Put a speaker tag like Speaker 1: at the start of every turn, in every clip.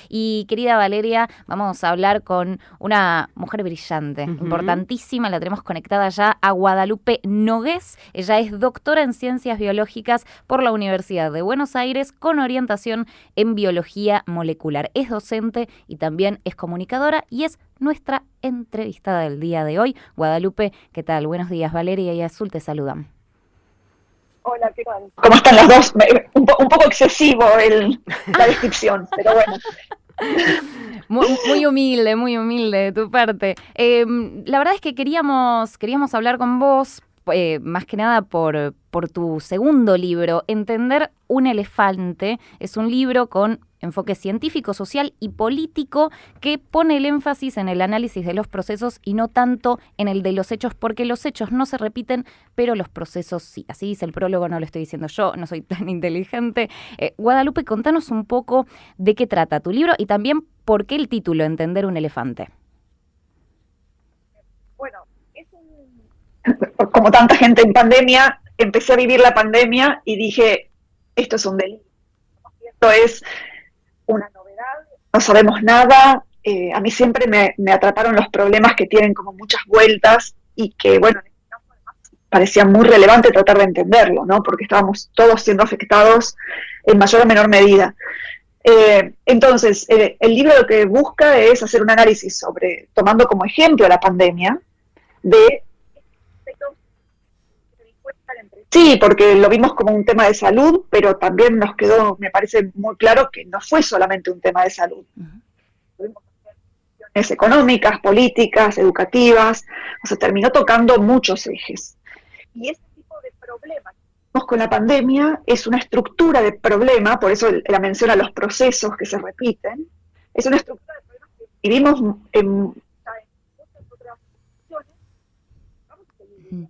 Speaker 1: Y querida Valeria, vamos a hablar con una mujer brillante, importantísima, la tenemos conectada ya a Guadalupe Nogués. Ella es doctora en Ciencias Biológicas por la Universidad de Buenos Aires con orientación en Biología Molecular. Es docente y también es comunicadora y es nuestra entrevistada del día de hoy. Guadalupe, ¿qué tal? Buenos días. Valeria y Azul te saludan.
Speaker 2: Hola, ¿qué tal? ¿Cómo están las dos? Un poco excesivo la descripción, pero bueno.
Speaker 1: Muy humilde de tu parte. La verdad es que queríamos hablar con vos, más que nada por tu segundo libro, Entender un elefante. Es un libro con enfoque científico, social y político que pone el énfasis en el análisis de los procesos y no tanto en el de los hechos, porque los hechos no se repiten, pero los procesos sí. Así dice el prólogo, no lo estoy diciendo yo, no soy tan inteligente. Guadalupe, contanos un poco de qué trata tu libro y también por qué el título, Entender un elefante.
Speaker 2: Bueno, como tanta gente en pandemia, empecé a vivir la pandemia y dije, esto es un delito, esto es una novedad, no sabemos nada. A mí siempre me atraparon los problemas que tienen como muchas vueltas y que, bueno, en este caso además parecía muy relevante tratar de entenderlo, ¿no? Porque estábamos todos siendo afectados en mayor o menor medida. Entonces, el libro lo que busca es hacer un análisis sobre, tomando como ejemplo la pandemia, de sí, porque lo vimos como un tema de salud, pero también nos quedó, me parece muy claro que no fue solamente un tema de salud. Tuvimos cuestiones económicas, políticas, educativas, o sea, terminó tocando muchos ejes. Y ese tipo de problemas que tenemos con la pandemia es una estructura de problema, por eso la mención a los procesos que se repiten, es una estructura de problemas que vivimos en muchas otras situaciones. Vamos a seguir.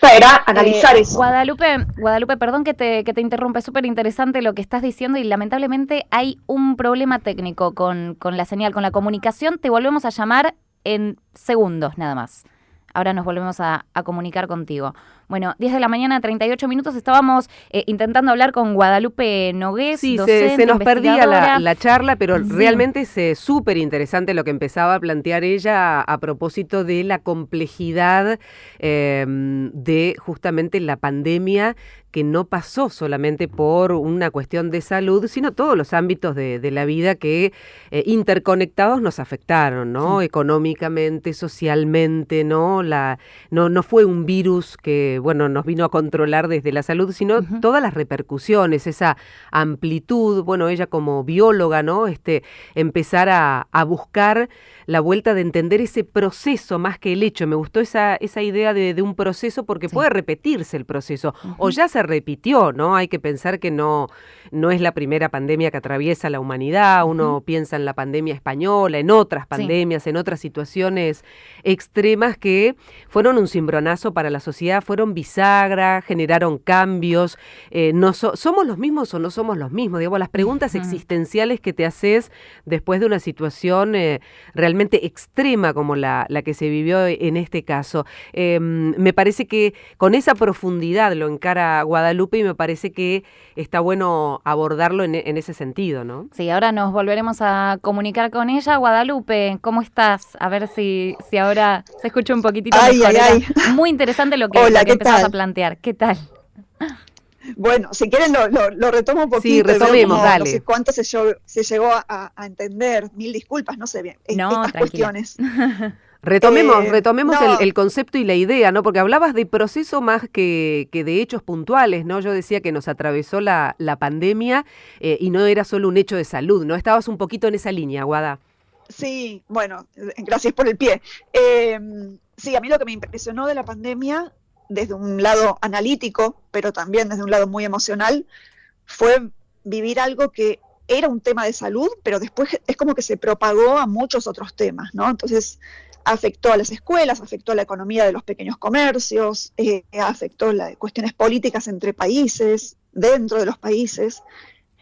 Speaker 2: Era analizar eso.
Speaker 1: Guadalupe, perdón que te interrumpa, es súper interesante lo que estás diciendo y lamentablemente hay un problema técnico con la señal, con la comunicación. Te volvemos a llamar en segundos nada más. Ahora nos volvemos a comunicar contigo. Bueno, 10 de la mañana, 38 minutos, estábamos intentando hablar con Guadalupe Nogués,
Speaker 3: sí,
Speaker 1: docente,
Speaker 3: se nos perdía la charla, pero
Speaker 1: sí.
Speaker 3: Realmente es súper interesante lo que empezaba a plantear ella a propósito de la complejidad de justamente la pandemia, que no pasó solamente por una cuestión de salud, sino todos los ámbitos de la vida que interconectados nos afectaron, ¿no? Sí. Económicamente, socialmente, ¿no? No fue un virus que, bueno, nos vino a controlar desde la salud, sino todas las repercusiones, esa amplitud, bueno, ella como bióloga, ¿no? Empezar a buscar la vuelta de entender ese proceso más que el hecho. Me gustó esa idea de un proceso porque puede repetirse el proceso, o ya se repitió, ¿no? Hay que pensar que no es la primera pandemia que atraviesa la humanidad. Uno piensa en la pandemia española, en otras pandemias, en otras situaciones extremas que fueron un cimbronazo para la sociedad, fueron bisagra, generaron cambios. ¿Somos los mismos o no somos los mismos? Digamos, las preguntas existenciales que te haces después de una situación realmente extrema como la que se vivió en este caso. Me parece que con esa profundidad lo encara Guadalupe y me parece que está bueno abordarlo en ese sentido, ¿no?
Speaker 1: Sí, ahora nos volveremos a comunicar con ella. Guadalupe, ¿cómo estás? A ver si ahora se escucha un poquitito mejor. Muy interesante lo que empezás a plantear. ¿Qué tal?
Speaker 2: Bueno, si quieren lo retomo un poquito.
Speaker 3: Sí, retomemos, dale.
Speaker 2: No sé cuánto se llegó a entender. Mil disculpas, no sé bien. Estas cuestiones.
Speaker 3: Retomemos
Speaker 2: no.
Speaker 3: el concepto y la idea, ¿no? Porque hablabas de proceso más que de hechos puntuales, ¿no? Yo decía que nos atravesó la pandemia y no era solo un hecho de salud, ¿no? Estabas un poquito en esa línea, Guada.
Speaker 2: Sí, bueno, gracias por el pie. Sí, a mí lo que me impresionó de la pandemia, desde un lado analítico, pero también desde un lado muy emocional, fue vivir algo que era un tema de salud, pero después es como que se propagó a muchos otros temas, ¿no? Entonces afectó a las escuelas, afectó a la economía de los pequeños comercios, afectó las cuestiones políticas entre países, dentro de los países,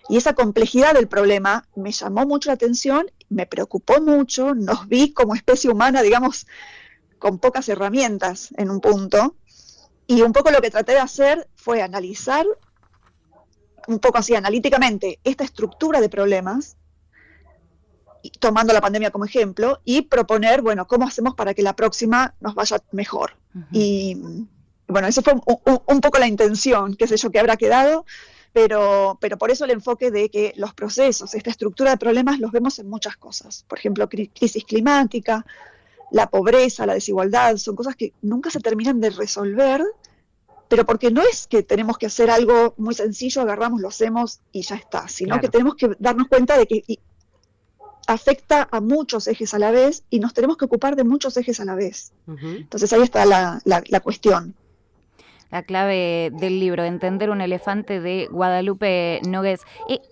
Speaker 2: y esa complejidad del problema me llamó mucho la atención, me preocupó mucho, nos vi como especie humana, digamos, con pocas herramientas en un punto, y un poco lo que traté de hacer fue analizar un poco así analíticamente esta estructura de problemas tomando la pandemia como ejemplo, y proponer, bueno, ¿cómo hacemos para que la próxima nos vaya mejor? Uh-huh. Y bueno, eso fue un poco la intención, qué sé yo, que habrá quedado, pero por eso el enfoque de que los procesos, esta estructura de problemas los vemos en muchas cosas. Por ejemplo, crisis climática, la pobreza, la desigualdad, son cosas que nunca se terminan de resolver, pero porque no es que tenemos que hacer algo muy sencillo, agarramos, lo hacemos y ya está, sino que tenemos que darnos cuenta de que afecta a muchos ejes a la vez y nos tenemos que ocupar de muchos ejes a la vez. Uh-huh. Entonces ahí está la cuestión.
Speaker 1: La clave del libro, Entender un elefante, de Guadalupe Nogués.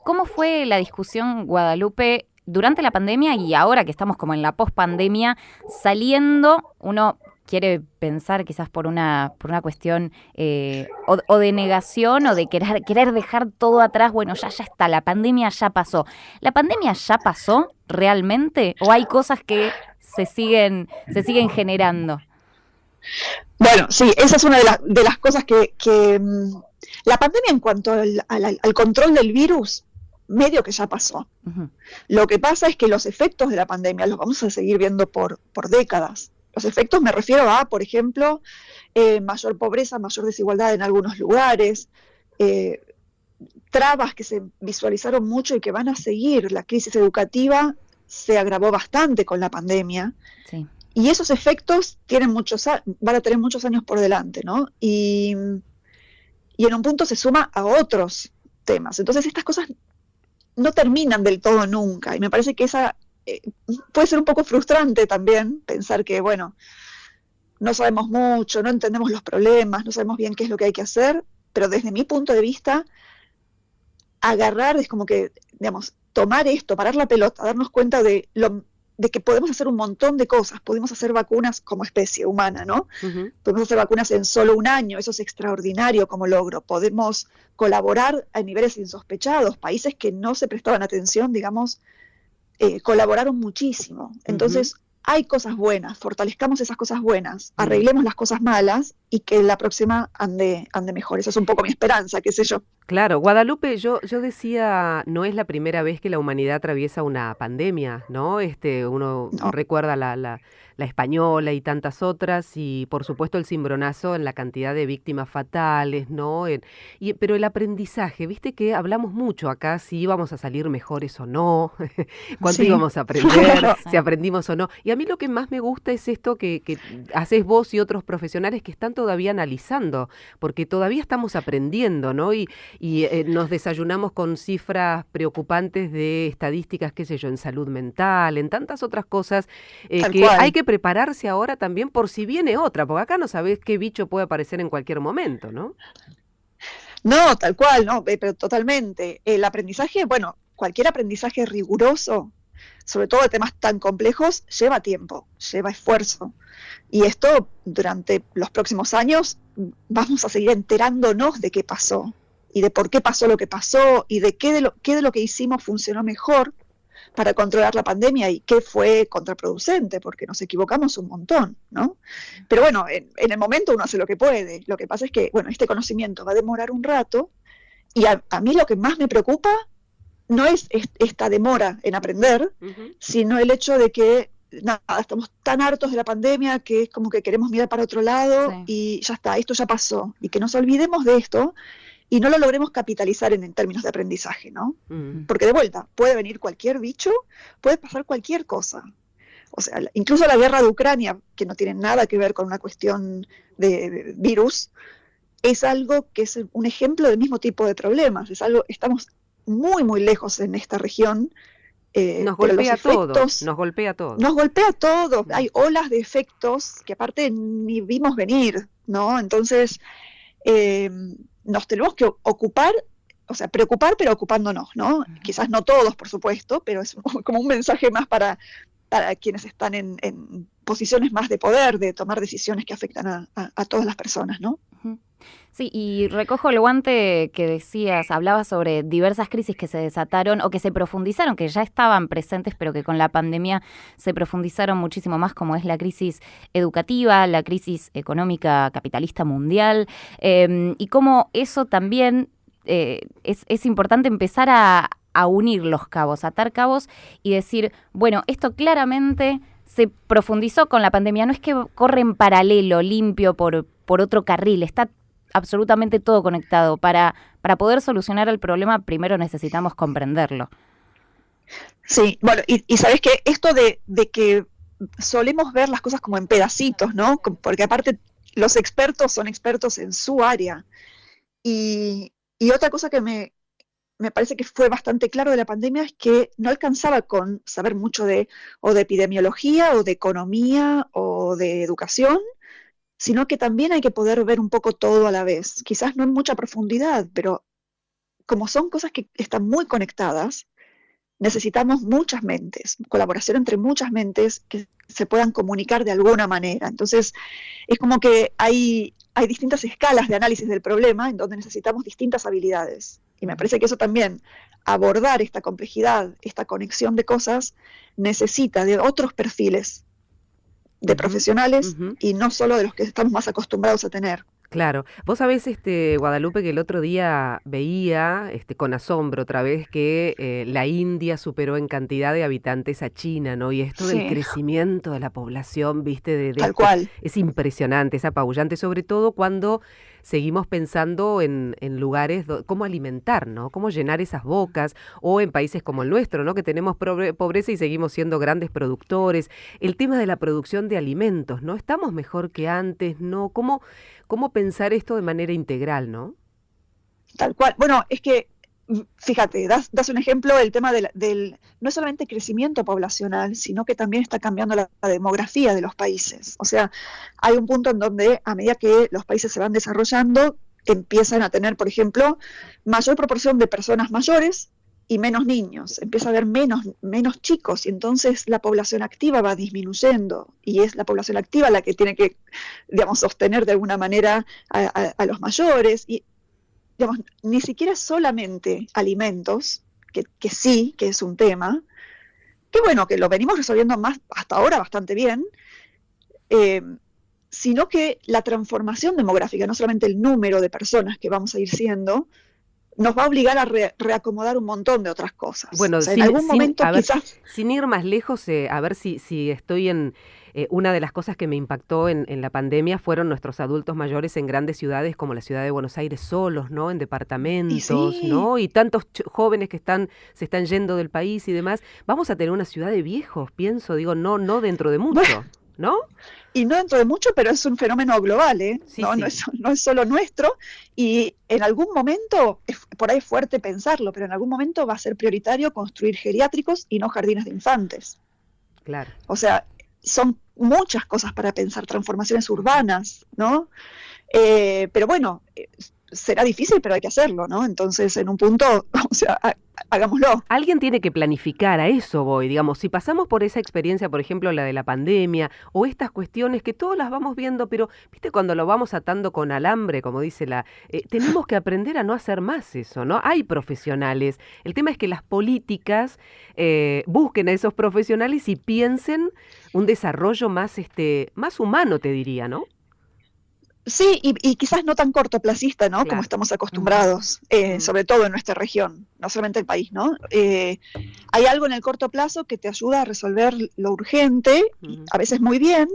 Speaker 1: ¿Cómo fue la discusión, Guadalupe, durante la pandemia y ahora que estamos como en la pospandemia, saliendo? Uno quiere pensar quizás por una cuestión o de negación o de querer dejar todo atrás. Bueno, ya está, la pandemia ya pasó. ¿La pandemia ya pasó realmente o hay cosas que se siguen generando?
Speaker 2: Bueno, sí, esa es una de las cosas que la pandemia en cuanto al control del virus, medio que ya pasó. Uh-huh. Lo que pasa es que los efectos de la pandemia los vamos a seguir viendo por décadas. Los efectos me refiero a, por ejemplo, mayor pobreza, mayor desigualdad en algunos lugares, trabas que se visualizaron mucho y que van a seguir. La crisis educativa se agravó bastante con la pandemia. Sí. Y esos efectos van a tener muchos años por delante, ¿no? Y en un punto se suma a otros temas. Entonces estas cosas no terminan del todo nunca. Y me parece que esa puede ser un poco frustrante también, pensar que, bueno, no sabemos mucho, no entendemos los problemas, no sabemos bien qué es lo que hay que hacer, pero desde mi punto de vista, agarrar es como que, digamos, tomar esto, parar la pelota, darnos cuenta de que podemos hacer un montón de cosas, podemos hacer vacunas como especie humana, ¿no? Uh-huh. Podemos hacer vacunas en solo un año, eso es extraordinario como logro, podemos colaborar a niveles insospechados, países que no se prestaban atención, digamos, colaboraron muchísimo, entonces hay cosas buenas, fortalezcamos esas cosas buenas, arreglemos las cosas malas y que la próxima ande mejor, esa es un poco mi esperanza, qué sé yo.
Speaker 3: Claro, Guadalupe, yo decía, no es la primera vez que la humanidad atraviesa una pandemia, ¿no? Uno recuerda la española y tantas otras, y por supuesto el cimbronazo en la cantidad de víctimas fatales, ¿no? Pero el aprendizaje, viste que hablamos mucho acá si íbamos a salir mejores o no, cuánto íbamos a aprender, si aprendimos o no. Y a mí lo que más me gusta es esto que haces vos y otros profesionales que están todavía analizando, porque todavía estamos aprendiendo, ¿no? Y nos desayunamos con cifras preocupantes de estadísticas, qué sé yo, en salud mental, en tantas otras cosas que hay que prepararse ahora también por si viene otra, porque acá no sabés qué bicho puede aparecer en cualquier momento, ¿no?
Speaker 2: No, tal cual, no, pero totalmente. El aprendizaje, bueno, cualquier aprendizaje riguroso, sobre todo de temas tan complejos, lleva tiempo, lleva esfuerzo. Y esto, durante los próximos años, vamos a seguir enterándonos de qué pasó, y de por qué pasó lo que pasó, y de qué de lo que hicimos funcionó mejor para controlar la pandemia y qué fue contraproducente, porque nos equivocamos un montón, ¿no? Pero bueno, en el momento uno hace lo que puede. Lo que pasa es que, bueno, este conocimiento va a demorar un rato, y a mí lo que más me preocupa no es esta demora en aprender, sino el hecho de que, nada, estamos tan hartos de la pandemia que es como que queremos mirar para otro lado y ya está, esto ya pasó. Y que nos olvidemos de esto y no lo logremos capitalizar en términos de aprendizaje, ¿no? Porque de vuelta, puede venir cualquier bicho, puede pasar cualquier cosa. O sea, incluso la guerra de Ucrania, que no tiene nada que ver con una cuestión de virus, es algo que es un ejemplo del mismo tipo de problemas. Es algo, estamos muy, muy lejos en esta región.
Speaker 3: Nos golpea a todos. Nos golpea a todos.
Speaker 2: Hay olas de efectos que aparte ni vimos venir, ¿no? Entonces, nos tenemos que ocupar, o sea, preocupar, pero ocupándonos, ¿no? Quizás no todos, por supuesto, pero es como un mensaje más para quienes están en posiciones más de poder, de tomar decisiones que afectan a todas las personas, ¿no?
Speaker 1: Sí, y recojo el guante que decías, hablabas sobre diversas crisis que se desataron o que se profundizaron, que ya estaban presentes, pero que con la pandemia se profundizaron muchísimo más, como es la crisis educativa, la crisis económica capitalista mundial, y cómo eso también es importante empezar a a unir los cabos, atar cabos y decir, bueno, esto claramente se profundizó con la pandemia, no es que corre en paralelo, limpio por otro carril, está absolutamente todo conectado. Para poder solucionar el problema, primero necesitamos comprenderlo.
Speaker 2: Sí, bueno, y sabes que esto de que solemos ver las cosas como en pedacitos, ¿no? Porque aparte los expertos son expertos en su área. Y otra cosa que me parece que fue bastante claro de la pandemia es que no alcanzaba con saber mucho o de epidemiología, o de economía, o de educación, sino que también hay que poder ver un poco todo a la vez. Quizás no en mucha profundidad, pero como son cosas que están muy conectadas, necesitamos muchas mentes, colaboración entre muchas mentes que se puedan comunicar de alguna manera. Entonces, es como que hay distintas escalas de análisis del problema en donde necesitamos distintas habilidades. Y me parece que eso también, abordar esta complejidad, esta conexión de cosas, necesita de otros perfiles de profesionales y no solo de los que estamos más acostumbrados a tener.
Speaker 3: Claro. Vos sabés, Guadalupe, que el otro día veía con asombro otra vez que la India superó en cantidad de habitantes a China, ¿no? Y esto del crecimiento de la población, viste,
Speaker 2: Tal cual.
Speaker 3: Es impresionante, es apabullante, sobre todo cuando seguimos pensando en lugares, cómo alimentar, ¿no? Cómo llenar esas bocas, o en países como el nuestro, ¿no? Que tenemos pobreza y seguimos siendo grandes productores. El tema de la producción de alimentos, ¿no? ¿Estamos mejor que antes? ¿No? ¿Cómo pensar esto de manera integral, no?
Speaker 2: Tal cual. Bueno, es que, fíjate, das un ejemplo, el tema del no es solamente crecimiento poblacional, sino que también está cambiando la demografía de los países. O sea, hay un punto en donde, a medida que los países se van desarrollando, empiezan a tener, por ejemplo, mayor proporción de personas mayores y menos niños. Empieza a haber menos chicos, y entonces la población activa va disminuyendo, y es la población activa la que tiene que, digamos, sostener de alguna manera a los mayores. Y digamos, ni siquiera solamente alimentos, que sí, que es un tema, que bueno, que lo venimos resolviendo más hasta ahora bastante bien, sino que la transformación demográfica, no solamente el número de personas que vamos a ir siendo, nos va a obligar a reacomodar un montón de otras cosas.
Speaker 3: Bueno,
Speaker 2: o sea, en algún momento quizás...
Speaker 3: Sin ir más lejos, a ver si estoy en... una de las cosas que me impactó en la pandemia fueron nuestros adultos mayores en grandes ciudades como la ciudad de Buenos Aires solos, ¿no? En departamentos, ¿no? Y tantos jóvenes que se están yendo del país y demás. Vamos a tener una ciudad de viejos, pienso, digo, no dentro de mucho, bueno, ¿no?
Speaker 2: Y no dentro de mucho, pero es un fenómeno global, ¿eh?
Speaker 3: Sí,
Speaker 2: no,
Speaker 3: sí.
Speaker 2: No es solo nuestro, y en algún momento, por ahí es fuerte pensarlo, pero en algún momento va a ser prioritario construir geriátricos y no jardines de infantes.
Speaker 3: Claro.
Speaker 2: O sea, son muchas cosas para pensar, transformaciones urbanas, ¿no? Pero bueno, será difícil, pero hay que hacerlo, ¿no? Entonces, en un punto, o sea, hagámoslo.
Speaker 3: Alguien tiene que planificar, a eso voy, digamos, si pasamos por esa experiencia, por ejemplo, la de la pandemia, o estas cuestiones que todas las vamos viendo, pero, viste, cuando lo vamos atando con alambre, como dice tenemos que aprender a no hacer más eso, ¿no? Hay profesionales. El tema es que las políticas busquen a esos profesionales y piensen un desarrollo más humano, te diría, ¿no?
Speaker 2: Sí, y quizás no tan cortoplacista, ¿no?
Speaker 3: Claro.
Speaker 2: Como estamos acostumbrados, sobre todo en nuestra región, no solamente el país, ¿no? Hay algo en el corto plazo que te ayuda a resolver lo urgente, a veces muy bien,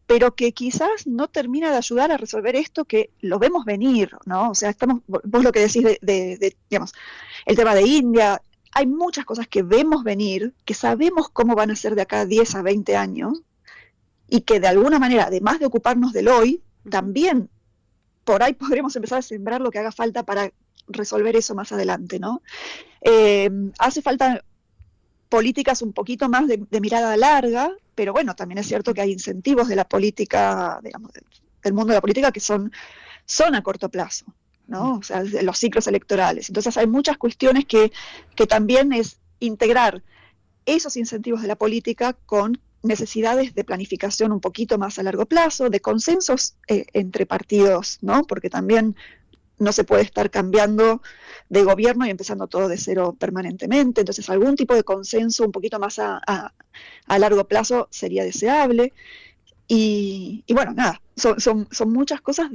Speaker 2: pero que quizás no termina de ayudar a resolver esto que lo vemos venir, ¿no? O sea, vos lo que decís digamos, el tema de India, hay muchas cosas que vemos venir, que sabemos cómo van a ser de acá a 10 a 20 años, y que de alguna manera, además de ocuparnos del hoy, también por ahí podremos empezar a sembrar lo que haga falta para resolver eso más adelante, ¿no? Hace falta políticas un poquito más de mirada larga, pero bueno, también es cierto que hay incentivos de la política, digamos, del mundo de la política que son a corto plazo, ¿no? O sea, los ciclos electorales. Entonces hay muchas cuestiones que también es integrar esos incentivos de la política con necesidades de planificación un poquito más a largo plazo, de consensos entre partidos, ¿no? Porque también no se puede estar cambiando de gobierno y empezando todo de cero permanentemente. Entonces, algún tipo de consenso un poquito más a largo plazo sería deseable. Y bueno, nada, son muchas cosas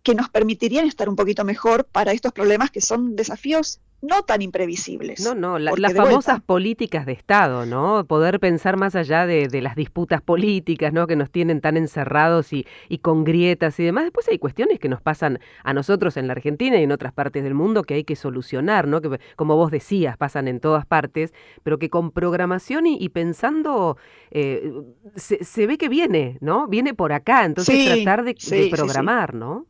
Speaker 2: que nos permitirían estar un poquito mejor para estos problemas que son desafíos no tan imprevisibles.
Speaker 3: No,
Speaker 2: Porque
Speaker 3: las
Speaker 2: de vuelta,
Speaker 3: famosas políticas de Estado, ¿no? Poder pensar más allá de las disputas políticas, ¿no? Que nos tienen tan encerrados y con grietas y demás. Después hay cuestiones que nos pasan a nosotros en la Argentina y en otras partes del mundo que hay que solucionar, ¿no? Que, como vos decías, pasan en todas partes, pero que con programación y pensando se ve que viene, ¿no? Viene por acá, entonces
Speaker 2: sí,
Speaker 3: tratar de
Speaker 2: sí.
Speaker 3: programar, ¿no?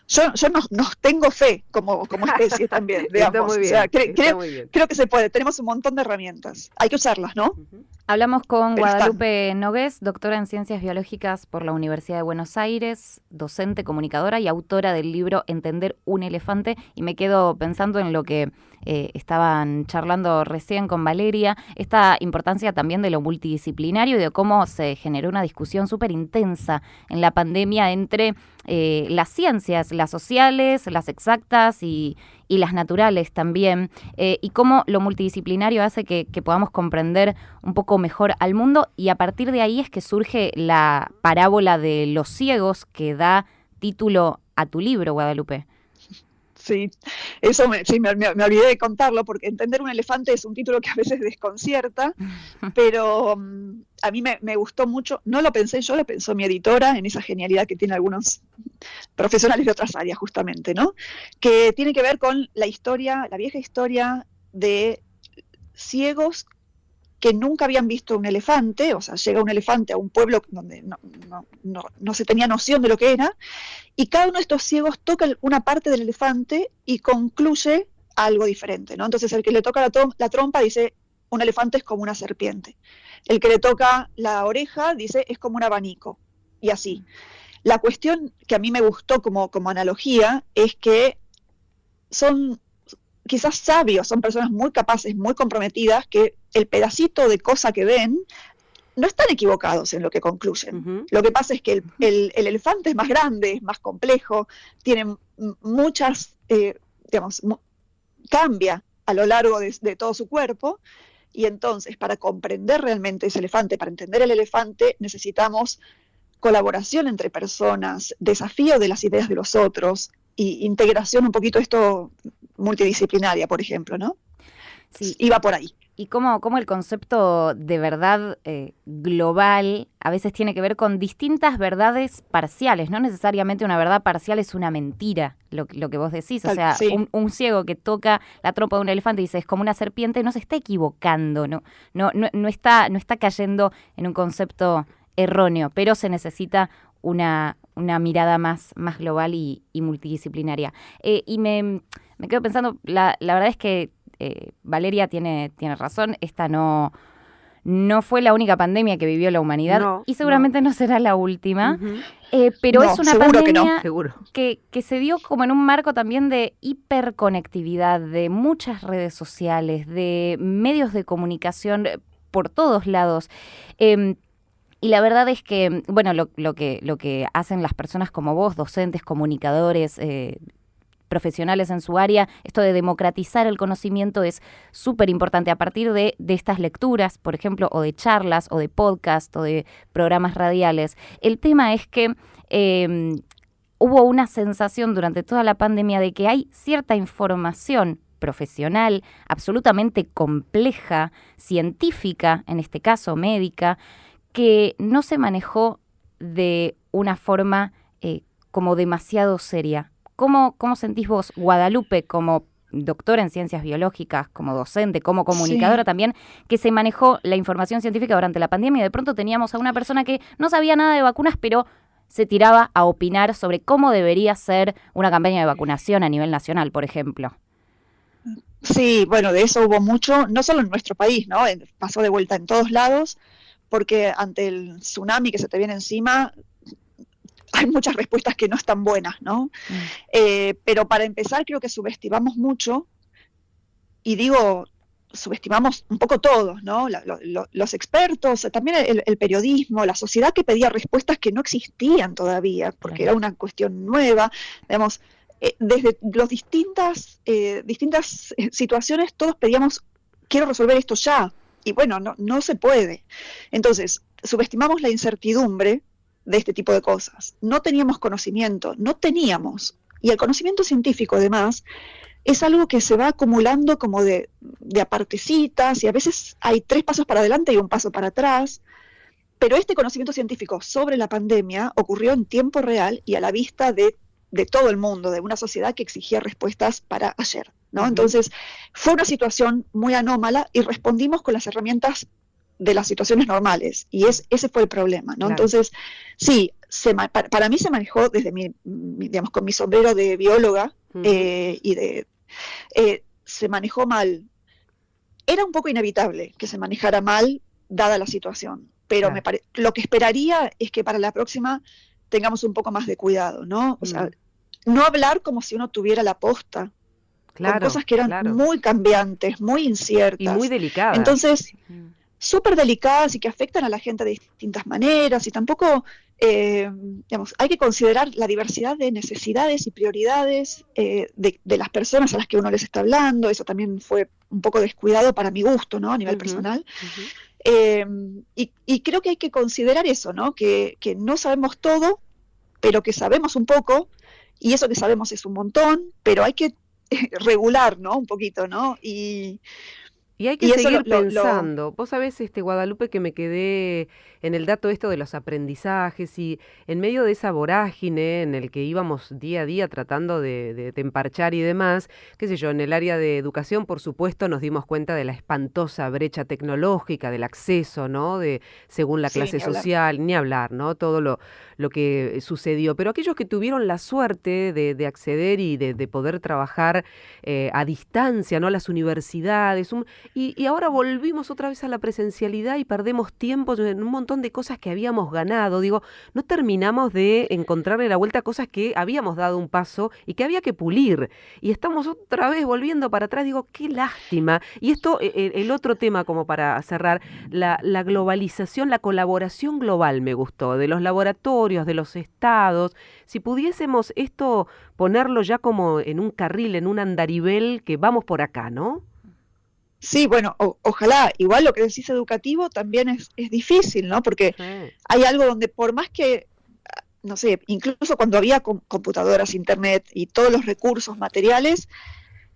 Speaker 2: Yo nos tengo fe como especie también,
Speaker 3: Está
Speaker 2: digamos.
Speaker 3: muy
Speaker 2: O sea,
Speaker 3: bien, está muy bien.
Speaker 2: creo que se puede. Tenemos un montón de herramientas. Hay que usarlas, ¿no?
Speaker 3: Ujú.
Speaker 1: Hablamos con
Speaker 2: Pero están.
Speaker 1: Guadalupe Nogués, doctora en Ciencias Biológicas por la Universidad de Buenos Aires, docente, comunicadora y autora del libro Entender un elefante. Y me quedo pensando en lo que estaban charlando recién con Valeria, esta importancia también de lo multidisciplinario y de cómo se generó una discusión súper intensa en la pandemia entre las ciencias, las sociales, las exactas y las naturales también, y cómo lo multidisciplinario hace que podamos comprender un poco mejor al mundo, y a partir de ahí es que surge la parábola de los ciegos que da título a tu libro, Guadalupe.
Speaker 2: Sí, eso me olvidé de contarlo, porque Entender un elefante es un título que a veces desconcierta, pero a mí me gustó mucho. No lo pensé yo, lo pensó mi editora, en esa genialidad que tienen algunos profesionales de otras áreas, justamente, ¿no? Que tiene que ver con la vieja historia de ciegos que nunca habían visto un elefante. O sea, llega un elefante a un pueblo donde no se tenía noción de lo que era, y cada uno de estos ciegos toca una parte del elefante y concluye algo diferente, ¿no? Entonces el que le toca la trompa dice, un elefante es como una serpiente. El que le toca la oreja dice, es como un abanico, y así. La cuestión que a mí me gustó como analogía es que son quizás sabios, son personas muy capaces, muy comprometidas, que el pedacito de cosa que ven no están equivocados en lo que concluyen.
Speaker 3: Ujú.
Speaker 2: Lo que pasa es que el elefante es más grande, es más complejo, tiene muchas, cambia a lo largo de todo su cuerpo, y entonces para comprender realmente ese elefante, para entender el elefante, necesitamos colaboración entre personas, desafío de las ideas de los otros, y integración un poquito esto multidisciplinaria, por ejemplo, ¿no?
Speaker 1: Sí.
Speaker 2: Iba por ahí.
Speaker 1: Y cómo el concepto de verdad global a veces tiene que ver con distintas verdades parciales. No necesariamente una verdad parcial es una mentira, lo que vos decís. O sea,
Speaker 2: Sí.
Speaker 1: un ciego que toca la trompa de un elefante y dice es como una serpiente, no se está equivocando, no está cayendo en un concepto erróneo, pero se necesita una mirada más global y multidisciplinaria. Y me quedo pensando, la verdad es que Valeria tiene razón, esta no fue la única pandemia que vivió la humanidad, y seguramente no será la última, pero es una pandemia que se dio como en un marco también de hiperconectividad, de muchas redes sociales, de medios de comunicación por todos lados. Y la verdad es que, bueno, lo que hacen las personas como vos, docentes, comunicadores, profesionales en su área, esto de democratizar el conocimiento es súper importante a partir de estas lecturas, por ejemplo, o de charlas, o de podcast, o de programas radiales. El tema es que hubo una sensación durante toda la pandemia de que hay cierta información profesional, absolutamente compleja, científica, en este caso médica, que no se manejó de una forma como demasiado seria. ¿Cómo sentís vos, Guadalupe, como doctora en ciencias biológicas, como docente, como comunicadora también, que se manejó la información científica durante la pandemia y de pronto teníamos a una persona que no sabía nada de vacunas, pero se tiraba a opinar sobre cómo debería ser una campaña de vacunación a nivel nacional, por ejemplo?
Speaker 2: Sí, bueno, de eso hubo mucho, no solo en nuestro país, ¿no? Pasó de vuelta en todos lados, porque ante el tsunami que se te viene encima, hay muchas respuestas que no están buenas, ¿no? Pero para empezar, creo que subestimamos mucho, y digo, subestimamos un poco todos, ¿no? Los expertos, también el periodismo, la sociedad que pedía respuestas que no existían todavía, porque era una cuestión nueva, digamos, desde las distintas situaciones todos pedíamos, quiero resolver esto ya, y bueno, no se puede. Entonces, subestimamos la incertidumbre de este tipo de cosas. No teníamos conocimiento, y el conocimiento científico además es algo que se va acumulando como de a partecitas, y a veces hay 3 pasos para adelante y un paso para atrás. Pero este conocimiento científico sobre la pandemia ocurrió en tiempo real y a la vista de todo el mundo, de una sociedad que exigía respuestas para ayer, ¿no?
Speaker 3: Uh-huh.
Speaker 2: Entonces, fue una situación muy anómala y respondimos con las herramientas de las situaciones normales, y ese fue el problema, ¿no?
Speaker 3: Claro.
Speaker 2: Entonces, sí, para mí se manejó desde digamos, con mi sombrero de bióloga,
Speaker 3: uh-huh.
Speaker 2: Se manejó mal. Era un poco inevitable que se manejara mal, dada la situación, pero
Speaker 3: Claro.
Speaker 2: lo que esperaría es que para la próxima tengamos un poco más de cuidado, ¿no? O sea, no hablar como si uno tuviera la posta,
Speaker 3: Claro,
Speaker 2: con cosas que eran
Speaker 3: claro.
Speaker 2: muy cambiantes, muy inciertas.
Speaker 3: Y muy delicadas.
Speaker 2: Entonces, súper delicadas y que afectan a la gente de distintas maneras, y tampoco, digamos, hay que considerar la diversidad de necesidades y prioridades de las personas a las que uno les está hablando. Eso también fue un poco descuidado para mi gusto, ¿no? A nivel personal. Y creo que hay que considerar eso, ¿no? Que no sabemos todo, pero que sabemos un poco, y eso que sabemos es un montón, pero hay que regular, ¿no? Un poquito, ¿no? Y
Speaker 3: hay que seguir pensando. Vos sabés, Guadalupe, que me quedé en el dato esto de los aprendizajes, y en medio de esa vorágine en el que íbamos día a día tratando de emparchar y demás, qué sé yo, en el área de educación, por supuesto, nos dimos cuenta de la espantosa brecha tecnológica, del acceso, ¿no? Según la clase social, ni hablar, ¿no? Todo lo que sucedió. Pero aquellos que tuvieron la suerte de acceder y de poder trabajar a distancia, ¿no? Las universidades, y ahora volvimos otra vez a la presencialidad y perdemos tiempo en un montón de cosas que habíamos ganado. Digo, no terminamos de encontrarle la vuelta a cosas que habíamos dado un paso y que había que pulir. Y estamos otra vez volviendo para atrás. Digo, qué lástima. Y esto, el otro tema como para cerrar, la globalización, la colaboración global me gustó, de los laboratorios, de los estados. Si pudiésemos esto ponerlo ya como en un carril, en un andarivel, que vamos por acá, ¿no?
Speaker 2: Sí, bueno, ojalá. Igual lo que decís educativo también es difícil, ¿no? Porque hay algo donde, por más que, no sé, incluso cuando había computadoras, internet y todos los recursos materiales,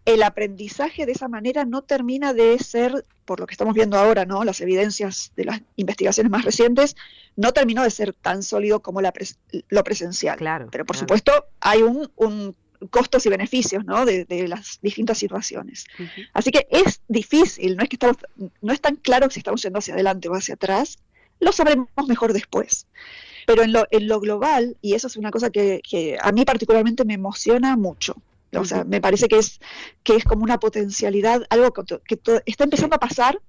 Speaker 2: el aprendizaje de esa manera no termina de ser, por lo que estamos viendo ahora, ¿no? Las evidencias de las investigaciones más recientes, no terminó de ser tan sólido como lo presencial.
Speaker 3: Claro,
Speaker 2: pero por supuesto hay un costos y beneficios, ¿no? de las distintas situaciones. Así que es difícil, no es tan claro si estamos yendo hacia adelante o hacia atrás, lo sabremos mejor después. Pero en lo global, y eso es una cosa que a mí particularmente me emociona mucho, o sea, me parece que es como una potencialidad, algo que está empezando a pasar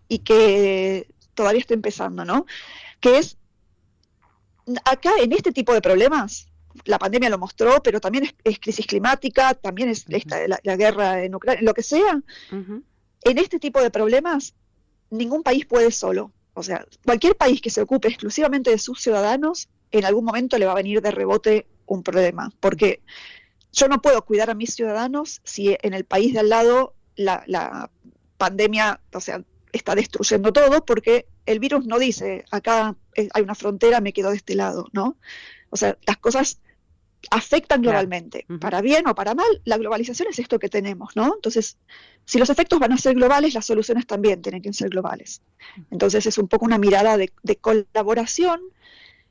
Speaker 2: y que todavía está empezando, ¿no? Que es, acá en este tipo de problemas, la pandemia lo mostró, pero también es crisis climática, también es la guerra en Ucrania, lo que sea. En este tipo de problemas, ningún país puede solo. O sea, cualquier país que se ocupe exclusivamente de sus ciudadanos, en algún momento le va a venir de rebote un problema. Porque yo no puedo cuidar a mis ciudadanos si en el país de al lado la pandemia, o sea, está destruyendo todo, porque el virus no dice, acá hay una frontera, me quedo de este lado, ¿no? O sea, las cosas afectan globalmente, para bien o para mal. La globalización es esto que tenemos, ¿no? Entonces, si los efectos van a ser globales, las soluciones también tienen que ser globales. Entonces es un poco una mirada de colaboración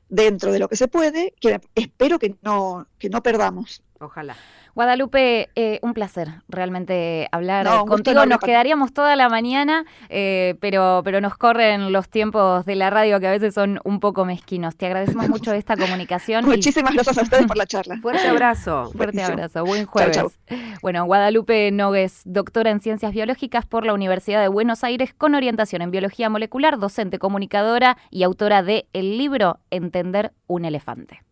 Speaker 2: dentro de lo que se puede, que espero que no perdamos.
Speaker 3: Ojalá.
Speaker 1: Guadalupe, un placer realmente hablar contigo. Nos quedaríamos toda la mañana, pero nos corren los tiempos de la radio, que a veces son un poco mezquinos. Te agradecemos mucho esta comunicación.
Speaker 2: Muchísimas gracias a ustedes por la charla.
Speaker 3: Fuerte abrazo.
Speaker 1: Fuerte abrazo. Buen jueves.
Speaker 2: Chau.
Speaker 1: Bueno, Guadalupe Nogues, doctora en Ciencias Biológicas por la Universidad de Buenos Aires, con orientación en Biología Molecular, docente, comunicadora y autora de el libro Entender un elefante.